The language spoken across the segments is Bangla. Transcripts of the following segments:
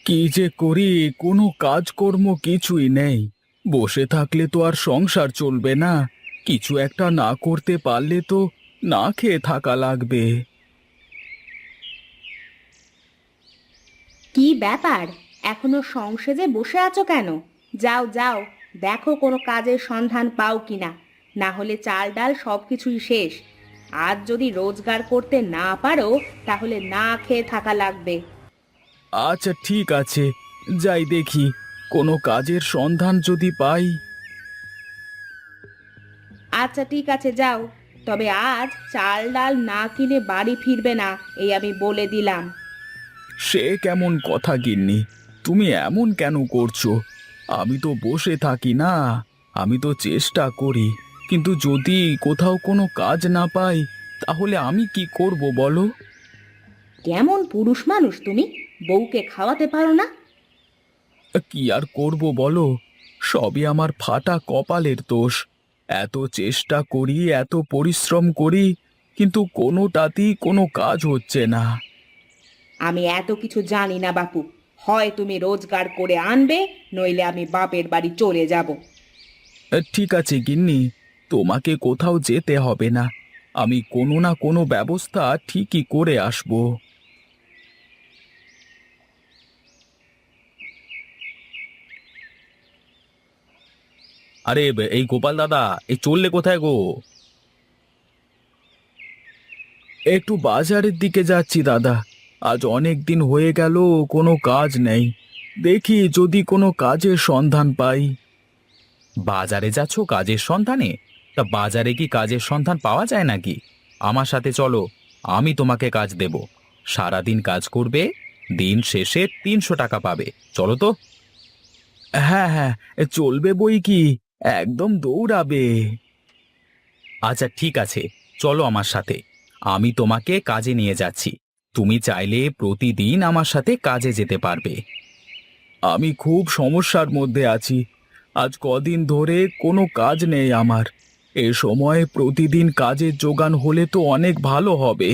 কি যে করি, কোনো কাজকর্ম কিছুই নেই। বসে থাকলে তো আর সংসার চলবে না। কিছু একটা না করতে পারলে তো না খেয়ে থাকা লাগবে। কি ব্যাপার? এখনো সংসেজে বসে আছো কেন? যাও যাও, দেখো কোনো কাজের সন্ধান পাও কিনা। না হলে চাল ডাল সবকিছুই শেষ। আজ যদি রোজগার করতে না পারো, তাহলে না খেয়ে থাকা লাগবে। আচ্ছা ঠিক আছে, যাই দেখি কোনো কাজের সন্ধান যদি পাই। আচ্ছা ঠিক আছে, যাও। তবে আজ চাল ডাল না কিনে বাড়ি ফিরবে না, এই আমি বলে দিলাম। সে কেমন কথা গিন্নি, তুমি এমন কেন করছো? আমি তো বসে থাকি না, আমি তো চেষ্টা করি। কিন্তু যদি কোথাও কোনো কাজ না পাই, তাহলে আমি কি করব বলো? কেমন পুরুষ মানুষ তুমি! বউকে খাওয়াতে পারো না? কি আর করব বলো, সবই আমার ফাটা কপালের দোষ। এত চেষ্টা করি, এত পরিশ্রম করি, কিন্তু কোনোটাতেই কোনো কাজ হচ্ছে না। আমি এত কিছু জানি না বাপু। হয় তুমি রোজগার করে আনবে, নইলে আমি বাপের বাড়ি চলে যাব। ঠিক আছে গিন্নি, তোমাকে কোথাও যেতে হবে না। আমি কোনো না কোনো ব্যবস্থা ঠিকই করে আসব। আরে এই গোপাল দাদা, এই চললে কোথায় গো? একটু বাজারের দিকে যাচ্ছি দাদা। আজ অনেক দিন হয়ে গেল, কোনো কাজ নেই। দেখি যদি কোনো কাজের সন্ধান পাই। বাজারে যাচ্ছ কাজের সন্ধানে? তা বাজারে কি কাজের সন্ধান পাওয়া যায় নাকি? আমার সাথে চলো, আমি তোমাকে কাজ দেব। সারাদিন কাজ করবে, দিন শেষে 300 টাকা পাবে। চলো তো। হ্যাঁ হ্যাঁ, চলবে বই কি, একদম দৌড়াবে। আচ্ছা ঠিক আছে, চলো আমার সাথে। আমি তোমাকে কাজে নিয়ে যাচ্ছি। তুমি চাইলে প্রতিদিন আমার সাথে কাজে যেতে পারবে। আমি খুব সমস্যার মধ্যে আছি। আজ কদিন ধরে কোনো কাজ নেই আমার। এ সময় প্রতিদিন কাজের জোগান হলে তো অনেক ভালো হবে।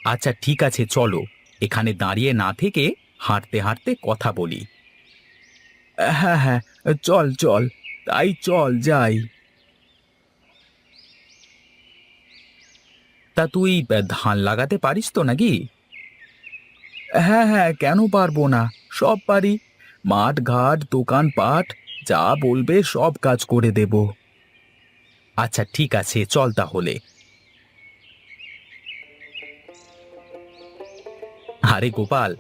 আচ্ছা ঠিক আছে, চলো। এখানে দাঁড়িয়ে না থেকে হাঁটতে হাঁটতে কথা বলি। হ্যাঁ হ্যাঁ, চল চল, তাই চল যাই। তা তুই ধান লাগাতে পারিস তো নাকি? হ্যাঁ হ্যাঁ, কেন পারবো না, সব পারি। মাঠ ঘাট দোকানপাট যা বলবে সব কাজ করে দেব। আচ্ছা ঠিক আছে, চল তাহলে। আরে গোপাল,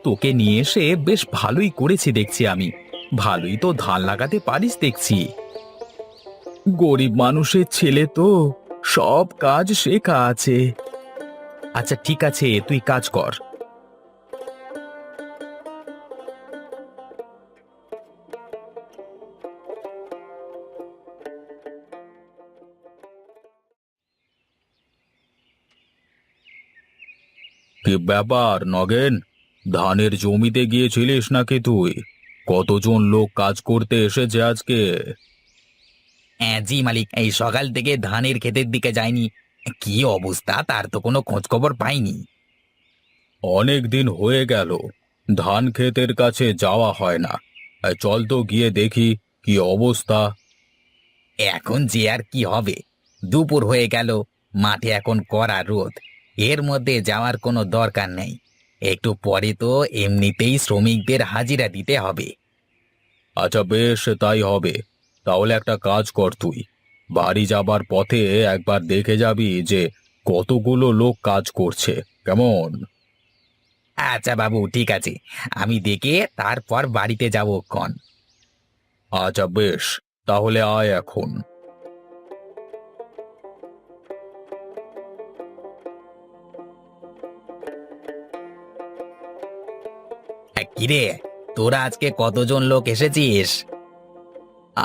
তোকে নিয়ে এসে বেশ ভালোই করেছি দেখছি আমি। ভালোই তো ধান লাগাতে পারিস দেখছি। গরিব মানুষের ছেলে তো, সব কাজ শেখা আছে। আচ্ছা ঠিক আছে, তুই কাজ কর। কি ব্যাপার নগেন, ধানের জমিতে গিয়েছিলিস নাকি তুই? কতজন লোক কাজ করতে এসেছে আজকে? হ্যাঁ জি মালিক, এই সকাল থেকে ধানের ক্ষেতের দিকে যায়নি। কি অবস্থা তার তো কোনো খোঁজ খবর পাইনি। অনেক দিন হয়ে গেল ধান ক্ষেতের কাছে যাওয়া হয় না। চল তো গিয়ে দেখি কি অবস্থা। এখন যে আর কি হবে, দুপুর হয়ে গেল, মাঠে এখন কড়া রোদ। এর মধ্যে যাওয়ার কোনো দরকার নেই। একটু পরে তো এমনিতেই শ্রমিকদের হাজিরা দিতে হবে। আচ্ছা বেশ, তাই হবে। তাহলে একটা কাজ কর তুই, বাড়ি যাবার পথে একবার দেখে যাবি যে কতগুলো লোক কাজ করছে, কেমন? আচ্ছা বাবু, ঠিক আছে, আমি দেখে তারপর বাড়িতে যাবো ক্ষণ। আচ্ছা বেশ, তাহলে আয় এখন। কিরে, তোরা আজকে কতজন লোক এসেছিস?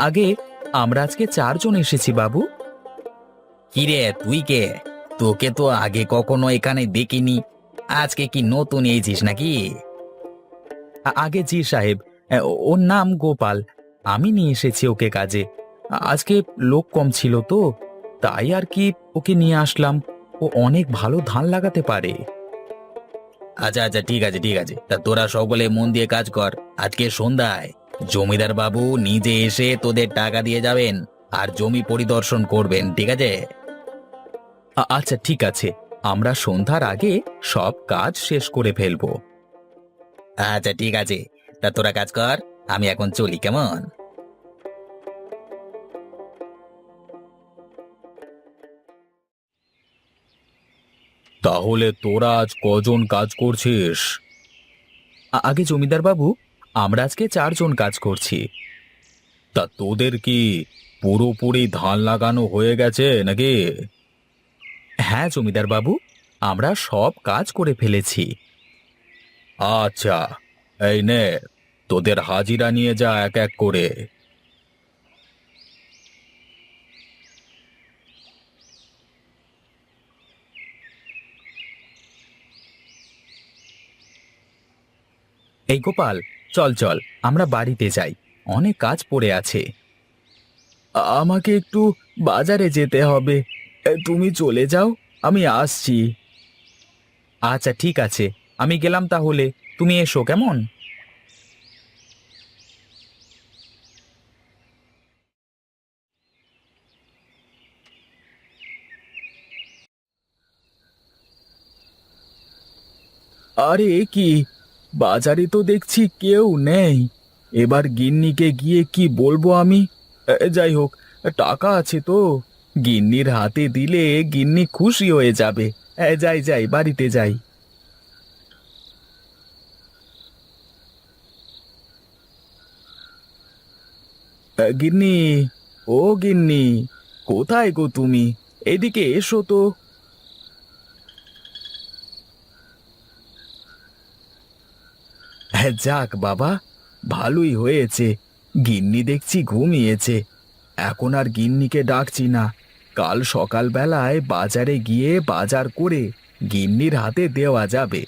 আগে আমরা আজকে 4 জন এসেছি বাবু। কিরে তুই কে? তোকে তো আগে কখনো এখানে দেখিনি। আজকে কি নতুন এসেছিস নাকি? আগে জি সাহেব, ওর নাম গোপাল। আমি নিয়ে এসেছি ওকে কাজে। আজকে লোক কম ছিল তো, তাই আর কি ওকে নিয়ে আসলাম। ও অনেক ভালো ধান লাগাতে পারে। আচ্ছা আচ্ছা, ঠিক আছে ঠিক আছে, তা তোরা সকলে মন দিয়ে কাজ কর। আজকে সন্ধ্যায় জমিদার বাবু নিজে এসে তোদের টাকা দিয়ে যাবেন আর জমি পরিদর্শন করবেন, ঠিক আছে? আচ্ছা ঠিক আছে, আমরা সন্ধ্যার আগে সব কাজ শেষ করে ফেলবো। আচ্ছা ঠিক আছে, তা তোরা কাজ কর, আমি এখন চলি, কেমন? তাহলে তোরা আজ কজন কাজ করছিস? আগে জমিদার বাবু, আমরা আজকে 4 জন কাজ করছি। তা তোদের কি পুরোপুরি ধান লাগানো হয়ে গেছে নাকি? হ্যাঁ জমিদার বাবু, আমরা সব কাজ করে ফেলেছি। আচ্ছা, এই নে, তোদের হাজিরা নিয়ে যা এক এক করে। এই গোপাল, চল চল, আমরা বাড়িতে যাই, অনেক কাজ পড়ে আছে। আমাকে একটু বাজারে যেতে হবে, তুমি চলে যাও, আমি আসছি। আচ্ছা ঠিক আছে, আমি গেলাম তাহলে, তুমি এসো কেমন। আরে এ কি, বাজারে তো দেখছি কেউ নেই। এবার গিন্নিকে গিয়ে কি বলবো আমি? যাই হোক, টাকা আছে তো, গিন্নির হাতে দিলে গিন্নি খুশি হয়ে যাবে। যাই যাই, বাড়িতে যাই। গিন্নি, ও গিন্নি, কোথায় গো তুমি? এদিকে এসো তো। যাক বাবা, ভালোই হয়েছে, গিন্নি দেখছি ঘুমিয়েছে। এখন আর গিন্নিকে ডাকছি না, কাল সকালবেলায় বাজারে গিয়ে বাজার করে গিন্নির হাতে দেওয়া যাবে।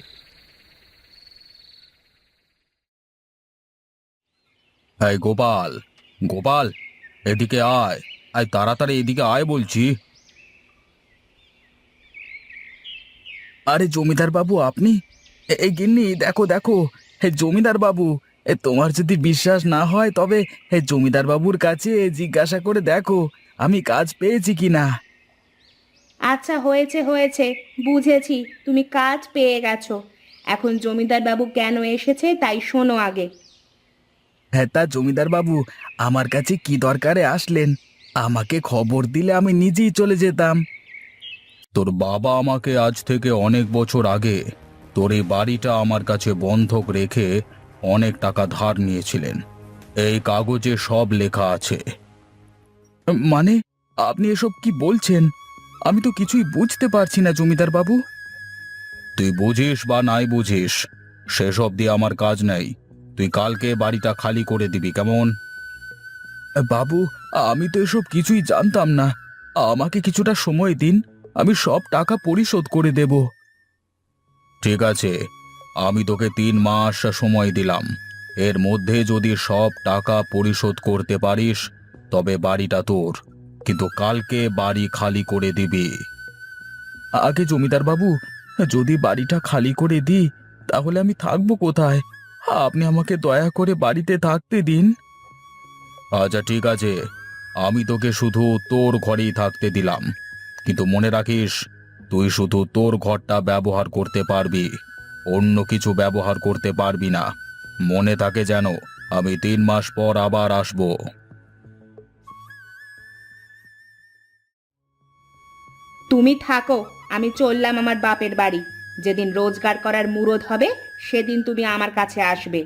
এই গোপাল, গোপাল, এদিকে আয়, আয় তাড়াতাড়ি এদিকে আয় বলছি। আরে জমিদার বাবু আপনি? এই গিন্নি, দেখো দেখো, হে জমিদার বাবু, তোমার যদি বিশ্বাস না হয় তবে জমিদার বাবুর কাছে জিজ্ঞাসা করে দেখো আমি কাজ পেয়েছি কিনা। আচ্ছা হয়েছে হয়েছে, বুঝেছি তুমি কাজ পেয়ে গেছো। এখন জমিদার বাবু কেন এসেছে তাই শোনো আগে। হ্যাঁ, তা জমিদার বাবু আমার কাছে কি দরকারে আসলেন? আমাকে খবর দিলে আমি নিজেই চলে যেতাম। তোর বাবা আমাকে আজ থেকে অনেক বছর আগে তোর এই বাড়িটা আমার কাছে বন্ধক রেখে অনেক টাকা ধার নিয়েছিলেন। এই কাগজে সব লেখা আছে। মানে, আপনি এসব কি বলছেন? আমি তো কিছুই বুঝতে পারছি না জমিদার বাবু। তুই বুঝিস বা নাই বুঝিস, সেসব দিয়ে আমার কাজ নেই। তুই কালকে বাড়িটা খালি করে দিবি, কেমন? বাবু, আমি তো এসব কিছুই জানতাম না, আমাকে কিছুটা সময় দিন, আমি সব টাকা পরিশোধ করে দেব। ঠিক আছে, আমি তোকে 3 মাস সময় দিলাম। এর মধ্যে যদি সব টাকা পরিশোধ করতে পারিস তবে বাড়িটা তোর, কিন্তু কালকে বাড়ি খালি করে দিবি। আগে জমিদার বাবু, যদি বাড়িটা খালি করে দিই তাহলে আমি থাকবো কোথায়? আপনি আমাকে দয়া করে বাড়িতে থাকতে দিন। আচ্ছা ঠিক আছে, আমি তোকে শুধু তোর ঘরেই থাকতে দিলাম, কিন্তু মনে রাখিস তুই শুধু তোর ঘরটা ব্যবহার করতে পারবি, অন্য কিছু ব্যবহার করতে পারবি না। মনে থাকে যেন, আমি 3 মাস পর আবার আসবো। তুমি থাকো, আমি চললাম আমার বাপের বাড়ি। যেদিন রোজগার করার মুরদ হবে সেদিন তুমি আমার কাছে আসবে।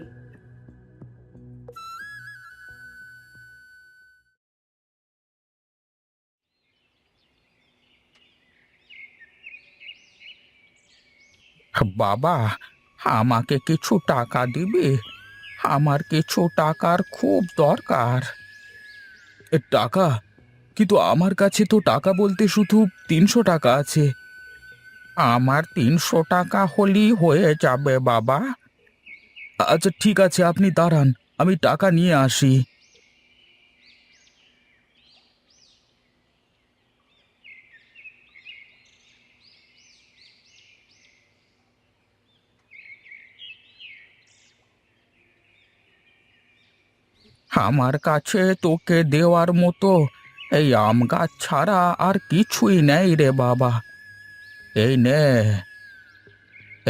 বাবা, আমাকে কিছু টাকা দিবে? আমার কিছু টাকার খুব দরকার। টাকা? কিন্তু আমার কাছে তো টাকা বলতে শুধু 300 টাকা আছে। আমার 300 টাকা হলেই হয়ে যাবে বাবা। আচ্ছা ঠিক আছে, আপনি দাঁড়ান, আমি টাকা নিয়ে আসি। আমার কাছে তোকে দেওয়ার মতো এই আম গাছ ছাড়া আর কিছুই নেই রে বাবা। এই নে,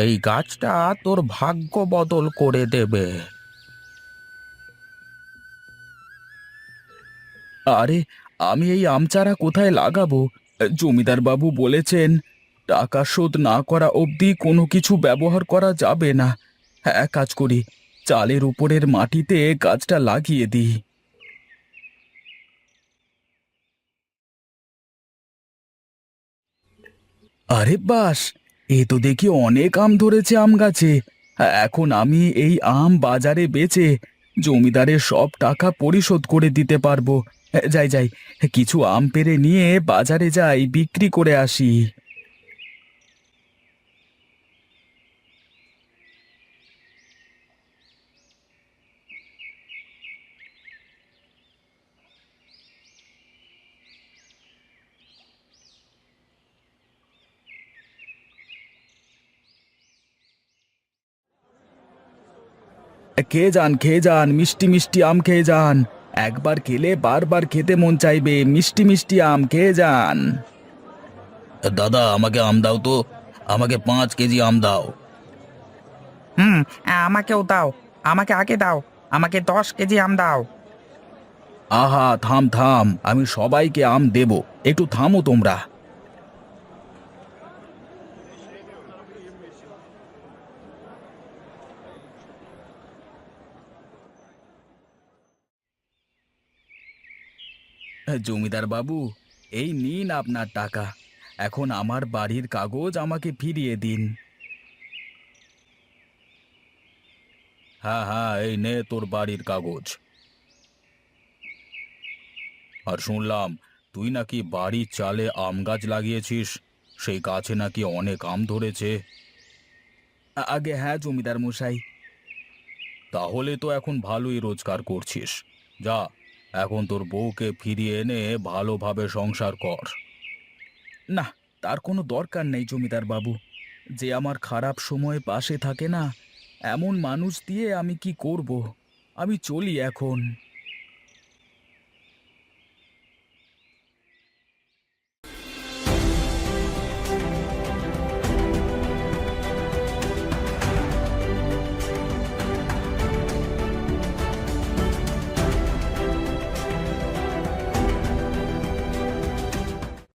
এই গাছটা তোর ভাগ্য বদল করে দেবে। আরে, আমি এই আম চারা কোথায় লাগাবো? জমিদার বাবু বলেছেন টাকা শোধ না করা অবধি কোনো কিছু ব্যবহার করা যাবে না। এক কাজ করি, চালের উপরের মাটিতে গাছটা লাগিয়ে দিই। আরে বাস, এ তো দেখি অনেক আম ধরেছে আম গাছে। এখন আমি এই আম বাজারে বেচে জমিদারের সব টাকা পরিশোধ করে দিতে পারবো। যাই যাই, কিছু আম পেড়ে নিয়ে বাজারে যাই, বিক্রি করে আসি। খেয়ে যান, খেয়ে যান, মিষ্টি মিষ্টি আম খেয়ে যান। একবার খেলে বারবার খেতে মন চাইবে। মিষ্টি মিষ্টি আম খেয়ে যান। দাদা, আমাকে আম দাও তো, আমাকে 5 কেজি আম দাও। হুম, আমাকেও দাও। আমাকে আগে দাও। আমাকে 10 কেজি আম দাও। আহা, থাম থাম, আমি সবাইকে আম দেব, একটু থামো তোমরা। জমিদার বাবু, এই নিন আপনার টাকা। এখন আমার বাড়ির কাগজ আমাকে ফিরিয়ে দিন। হ্যাঁ হ্যাঁ, এই নে তোর বাড়ির কাগজ। আর শুনলাম তুই নাকি বাড়ির চালে আম গাছ লাগিয়েছিস, সেই গাছে নাকি অনেক আম ধরেছে। আগে হ্যাঁ জমিদার মশাই। তাহলে তো এখন ভালোই রোজগার করছিস। যা, এখন তোর বউকে ফিরিয়ে এনে ভালোভাবে সংসার কর। না, তার কোনো দরকার নেই জমিদার বাবু। যে আমার খারাপ সময়ে পাশে থাকে না, এমন মানুষ দিয়ে আমি কি করব? আমি চলি এখন।